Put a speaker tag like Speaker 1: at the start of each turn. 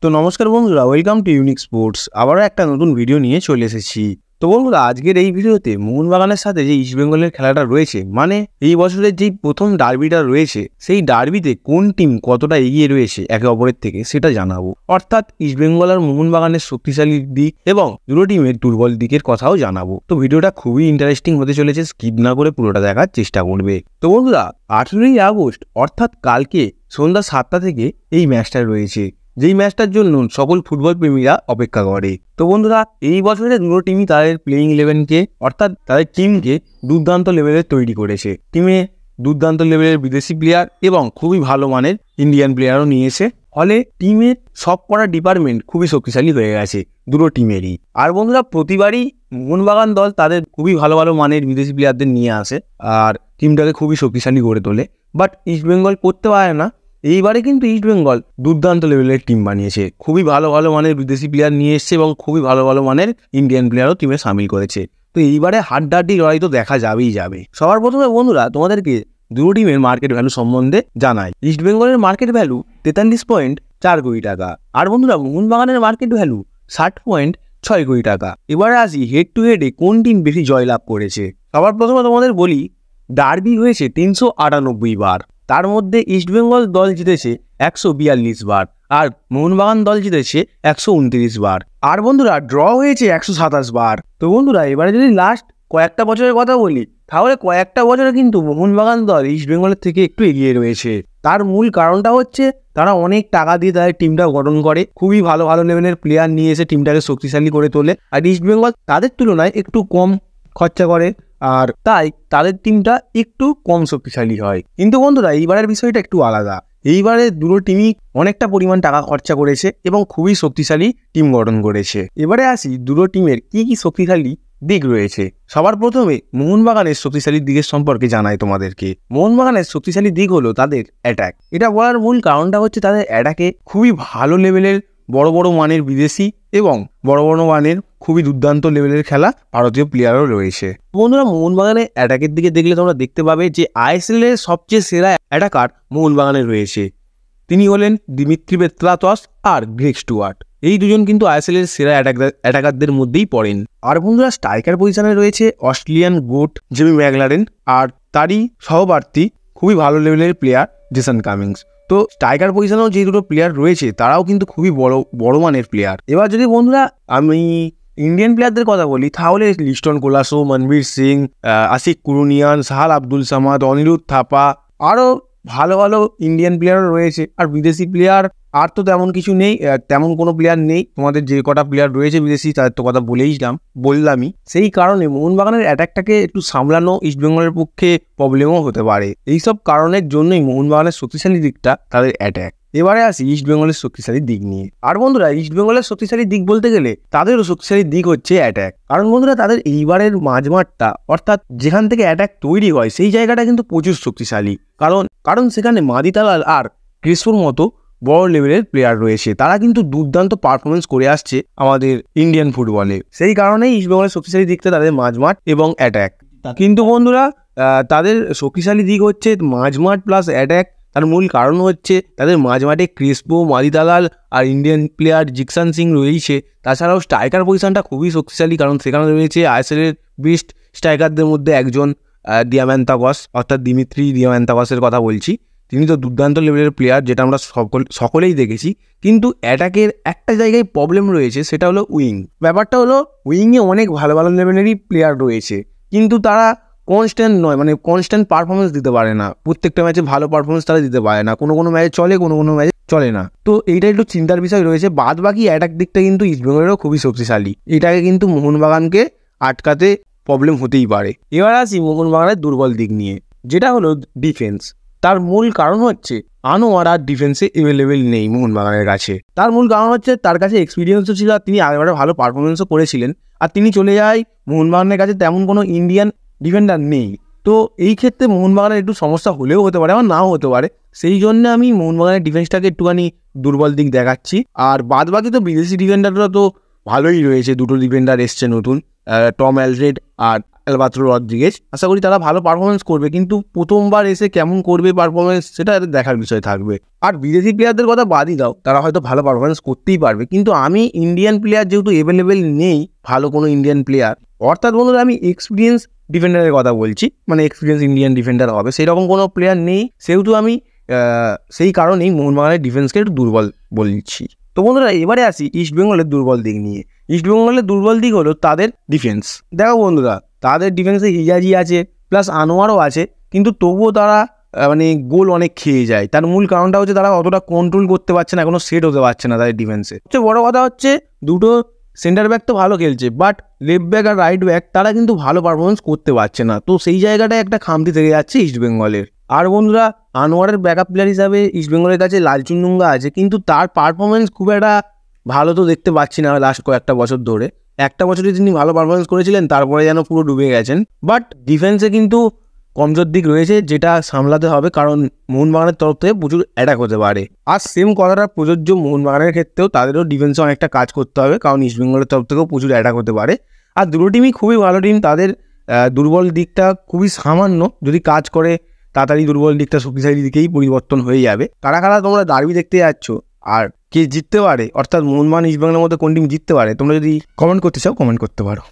Speaker 1: তো নমস্কার বন্ধুরা, ওয়েলকাম টু ইউনিক স্পোর্টস। আবারও একটা নতুন ভিডিও নিয়ে চলে এসেছি। তো বন্ধুরা, আজকের এই ভিডিওতে মোহনবাগানের সাথে যে ইস্টবেঙ্গলের খেলাটা রয়েছে, মানে এই বছরের যেই প্রথম ডার্বিটা রয়েছে, সেই ডার্বিতে কোন টিম কতটা এগিয়ে রয়েছে একে অপরের থেকে সেটা জানাবো। অর্থাৎ ইস্টবেঙ্গল আর মোহনবাগানের শক্তিশালী দিক এবং দুটো টিমের দুর্বল দিকের কথাও জানাবো। তো ভিডিওটা খুবই ইন্টারেস্টিং হতে চলেছে, স্কিপ না করে পুরোটা দেখার চেষ্টা করবে। তো বন্ধুরা, 18ই আগস্ট অর্থাৎ কালকে সন্ধ্যা 7টা থেকে এই ম্যাচটা রয়েছে, যেই ম্যাচটার জন্য সকল ফুটবল প্রেমীরা অপেক্ষা করে। তো বন্ধুরা, এই বছরে দুটো টিমই তাদের প্লেইং ইলেভেনকে অর্থাৎ তাদের টিমকে দুর্দান্ত লেভেলের তৈরি করেছে। টিমে দুর্দান্ত লেভেলের বিদেশি প্লেয়ার এবং খুবই ভালো মানের ইন্ডিয়ান প্লেয়ারও নিয়েছে, ফলে টিমের সব কটা ডিপার্টমেন্ট খুবই শক্তিশালী হয়ে গেছে দুটো টিমেরই। আর বন্ধুরা, প্রতিবারই মোহনবাগান দল তাদের খুবই ভালো ভালো মানের বিদেশি প্লেয়ারদের নিয়ে আসে আর টিমটাকে খুবই শক্তিশালী করে তোলে, বাট ইস্টবেঙ্গল করতে পারে না। এইবারে কিন্তু ইস্টবেঙ্গল দুর্দান্ত লেভেলের টিম বানিয়েছে, খুবই ভালো ভালো মানের বিদেশি প্লেয়ার নিয়ে এসছে এবং খুবই ভালো ভালো মানের ইন্ডিয়ান প্লেয়ারও টিমে সামিল করেছে। তো এইবারে হাড্ডাহাড্ডি লড়াই তো দেখা যাবেই যাবে। সবার প্রথমে বন্ধুরা, তোমাদেরকে দুটো টিমের মার্কেট ভ্যালু সম্বন্ধে জানাই। ইস্টবেঙ্গলের মার্কেট ভ্যালু 43.4 কোটি টাকা, আর বন্ধুরা মোহনবাগানের মার্কেট ভ্যালু 60.6 কোটি টাকা। এবারে আসি হেড টু হেডে কোন টিম বেশি জয়লাভ করেছে। সবার প্রথমে তোমাদের বলি, ডার্বি হয়েছে 398 বার, তার মধ্যে ইস্টবেঙ্গল দল জিতেছে 142 বার আর মোহনবাগান দল জিতেছে 129 বার। আর বন্ধুরা, ড্র হয়েছে 127 বার। তো বন্ধুরা, এবারে যদি লাস্ট কয়েকটা বছরের কথা বলি, তাহলে কয়েকটা বছরে কিন্তু মোহনবাগান দল ইস্টবেঙ্গলের থেকে একটু এগিয়ে রয়েছে। তার মূল কারণটা হচ্ছে তারা অনেক টাকা দিয়ে তাদের টিমটা গঠন করে, খুবই ভালো ভালো লেভেলের প্লেয়ার নিয়ে এসে টিমটাকে শক্তিশালী করে তোলে। আর ইস্টবেঙ্গল তাদের তুলনায় একটু কম খরচা করে, আর তাই তাদের টিমটা একটু কম শক্তিশালী হয়। কিন্তু বন্ধুরা, এইবারের বিষয়টা একটু আলাদা। এইবারে দুটো টিমই অনেকটা পরিমাণ টাকা খরচা করেছে এবং খুবই শক্তিশালী টিম গঠন করেছে। এবারে আসি দুটো টিমের কি কি শক্তিশালী দিক রয়েছে। সবার প্রথমে মোহনবাগানের শক্তিশালী দিকের সম্পর্কে জানাই তোমাদেরকে। মোহনবাগানের শক্তিশালী দিক হলো তাদের অ্যাটাক। এটা বলার মূল কারণটা হচ্ছে তাদের অ্যাটাকে খুবই ভালো লেভেলের বড় বড় মানের বিদেশি এবং বড় বড় মানের খুবই দুর্দান্ত লেভেলের খেলা ভারতীয় প্লেয়ারও রয়েছে। বন্ধুরা, মোহনবাগানের অ্যাটাকের দিকে দেখলে তোমরা দেখতে পাবে যে আইএসএল এর সবচেয়ে সেরা অ্যাটাকার মোহনবাগানে রয়েছে। তিনি হলেন দিমিত্রি পেত্রাতস আর গ্রেগ স্টুয়ার্ট। এই দুজন কিন্তু আইএসএল এর সেরা অ্যাটাকারদের মধ্যেই পড়েন। আর বন্ধুরা, স্ট্রাইকার পজিশনে রয়েছে অস্ট্রেলিয়ান গোট জেমি ম্যাকলারেন আর তারই সহপ্রার্থী খুবই ভালো লেভেলের প্লেয়ার জেসন কামিংস। তো স্ট্রাইকার পজিশনেও যে দুটো প্লেয়ার রয়েছে তারাও কিন্তু খুবই বড় মানের প্লেয়ার। এবার যদি বন্ধুরা আমি ইন্ডিয়ান প্লেয়ারদের কথা বলি, তাহলে লিস্টন কোলাসো, মনবীর সিং, আশিক কুরুনিয়ান, সাহাল আব্দুল সামাদ, অনিরুদ্ধ থাপা, আরও ভালো ভালো ইন্ডিয়ান প্লেয়ারও রয়েছে। আর বিদেশি প্লেয়ার আর তো তেমন কিছু নেই, তেমন কোনো প্লেয়ার নেই। তোমাদের যে কটা প্লেয়ার রয়েছে বিদেশি তাদের তো কথা বললামই। সেই কারণে মোহনবাগানের অ্যাটাকটাকে একটু সামলানো ইস্টবেঙ্গলের পক্ষে প্রবলেমও হতে পারে। এইসব কারণের জন্যই মোহনবাগানের শক্তিশালী দিকটা তাদের অ্যাটাক। এবারে আসি ইস্টবেঙ্গলের শক্তিশালী দিক নিয়ে। আর বন্ধুরা, ইস্টবেঙ্গলের শক্তিশালী দিক বলতে গেলে তাদেরও শক্তিশালী দিক হচ্ছে অ্যাটাক। কারণ বন্ধুরা, তাদের এইবারের মাঝমাঠটা অর্থাৎ যেখান থেকে অ্যাটাক তৈরি হয় সেই জায়গাটা কিন্তু প্রচুর শক্তিশালী। কারণ সেখানে মাদিতালাল আর ক্রিসপুর মতো বড় লেভেলের প্লেয়ার রয়েছে, তারা কিন্তু দুর্দান্ত পারফরমেন্স করে আসছে আমাদের ইন্ডিয়ান ফুটবলে। সেই কারণেই ইস্টবেঙ্গলের শক্তিশালী দিকটা তাদের মাঝমাঠ এবং অ্যাটাক। কিন্তু বন্ধুরা, তাদের শক্তিশালী দিক হচ্ছে মাঝমাঠ প্লাস অ্যাটাক। তার মূল কারণ হচ্ছে তাদের মাঝমাঠে ক্রিসপো, মাদিতালাল আর ইন্ডিয়ান প্লেয়ার জিকসান সিং রয়েছে। তাছাড়াও স্ট্রাইকার পজিশনটা খুবই শক্তিশালী, কারণ সেখানে রয়েছে আইএসএল এর বেস্ট স্ট্রাইকারদের মধ্যে একজন দিয়ামান্তাকস, অর্থাৎ দিমিত্রি দিয়ামান্তাকসের কথা বলছি। তিনি তো দুর্দান্ত লেভেলের প্লেয়ার, যেটা আমরা সকলেই দেখেছি। কিন্তু অ্যাটাকের একটা জায়গায় প্রবলেম রয়েছে, সেটা হলো উইং। ব্যাপারটা হলো উইংয়ে অনেক ভালো ভালো লেভেলেরই প্লেয়ার রয়েছে, কিন্তু তারা কনস্ট্যান্ট নয়, মানে কনস্ট্যান্ট পারফরমেন্স দিতে পারে না। প্রত্যেকটা ম্যাচে ভালো পারফরমেন্স তারা দিতে পারে না, কোনো কোনো ম্যাচে চলে, কোনো কোনো ম্যাচে চলে না। তো এইটা একটু চিন্তার বিষয় রয়েছে। বাদ বাকি অ্যাটাক দিকটা কিন্তু ইস্টবেঙ্গলেরও খুবই শক্তিশালী। এটাকে কিন্তু মোহনবাগানকে আটকাতে প্রবলেম হতেই পারে। এবার আসি মোহনবাগানের দুর্বল দিক নিয়ে, যেটা হলো ডিফেন্স। তার মূল কারণ হচ্ছে আনোয়ার আর ডিফেন্সে অ্যাভেলেবেল নেই মোহনবাগানের কাছে। তার মূল কারণ হচ্ছে তার কাছে এক্সপিরিয়েন্সও ছিল আর তিনি আগেবারে ভালো পারফরমেন্সও করেছিলেন, আর তিনি চলে যায় মোহনবাগানের কাছে তেমন কোনো ইন্ডিয়ান ডিফেন্ডার নেই। তো এই ক্ষেত্রে মোহনবাগানের একটু সমস্যা হলেও হতে পারে, আবার নাও হতে পারে। সেই জন্য আমি মোহনবাগানের ডিফেন্সটাকে একটুখানি দুর্বল দিক দেখাচ্ছি। আর বাদ বাকি তো বিদেশি ডিফেন্ডাররা তো ভালোই রয়েছে। দুটো ডিফেন্ডার এসছে নতুন, টম অ্যালড্রেড আর আলবাত্রো রদ্রিগেজ। আশা করি তারা ভালো পারফরমেন্স করবে, কিন্তু প্রথমবার এসে কেমন করবে পারফরমেন্স সেটা দেখার বিষয় থাকবে। আর বিদেশি প্লেয়ারদের কথা বাদই দাও, তারা হয়তো ভালো পারফরমেন্স করতেই পারবে, কিন্তু আমি ইন্ডিয়ান প্লেয়ার যেহেতু অ্যাভেলেবেল নেই, ভালো কোনো ইন্ডিয়ান প্লেয়ার, অর্থাৎ বন্ধুরা আমি এক্সপিরিয়েন্স ডিফেন্ডারের কথা বলছি, মানে এক্সপিরিয়েন্স ইন্ডিয়ান ডিফেন্ডার হবে সেরকম কোনো প্লেয়ার নেই, সেহেতু আমি সেই কারণেই মোহনবাগানের ডিফেন্সকে একটু দুর্বল বলছি। তো বন্ধুরা এবারে আসি ইস্টবেঙ্গলের দুর্বল দিক নিয়ে। ইস্টবেঙ্গলের দুর্বল দিক হলো তাদের ডিফেন্স। দেখো বন্ধুরা, তাদের ডিফেন্সে হিজাজি আছে প্লাস আনোয়ারও আছে, কিন্তু তবুও তারা মানে গোল অনেক খেয়ে যায়। তার মূল কারণটা হচ্ছে তারা অতটা কন্ট্রোল করতে পারছে না, এখনো সেট হতে পারছে না তাদের ডিফেন্সে। সবচেয়ে বড় কথা হচ্ছে দুটো সেন্টার ব্যাক তো ভালো খেলছে, বাট লেফট ব্যাক আর রাইট ব্যাক তারা কিন্তু ভালো পারফরমেন্স করতে পারছে না। তো সেই জায়গাটায় একটা খামতি থেকে যাচ্ছে ইস্টবেঙ্গলের। আর বন্ধুরা আনোয়ারের ব্যাকআপ প্লেয়ার হিসাবে ইস্টবেঙ্গলের কাছে লালচুনডুঙ্গা আছে, কিন্তু তার পারফরমেন্স খুব একটা ভালো তো দেখতে পাচ্ছি না লাস্ট কয়েকটা বছর ধরে। একটা বছরই তিনি ভালো পারফরমেন্স করেছিলেন, তারপরে যেন পুরো ডুবে গেছেন। বাট ডিফেন্সে কিন্তু কমজোর দিক রয়েছে, যেটা সামলাতে হবে, কারণ মোহনবাগানের তরফ থেকে প্রচুর অ্যাটাক হতে পারে। আর সেম কথাটা প্রযোজ্য মোহনবাগানের ক্ষেত্রেও, তাদেরও ডিফেন্সে অনেকটা কাজ করতে হবে, কারণ ইস্টবেঙ্গলের তরফ থেকেও প্রচুর অ্যাটাক হতে পারে। আর দুটো টিমই খুবই ভালো টিম, তাদের দুর্বল দিকটা খুবই সামান্য, যদি কাজ করে তাড়াতাড়ি দুর্বল দিকটা শক্তিশালী দিকেই পরিবর্তন হয়ে যাবে। কারা কারা তোমরা ডার্বি দেখতে যাচ্ছ আর কে জিততে পারে, অর্থাৎ মোহনবাগান ইস্টবেঙ্গলের মধ্যে কোন টিম জিততে পারে, তোমরা যদি কমেন্ট করতে চাও কমেন্ট করতে পারো।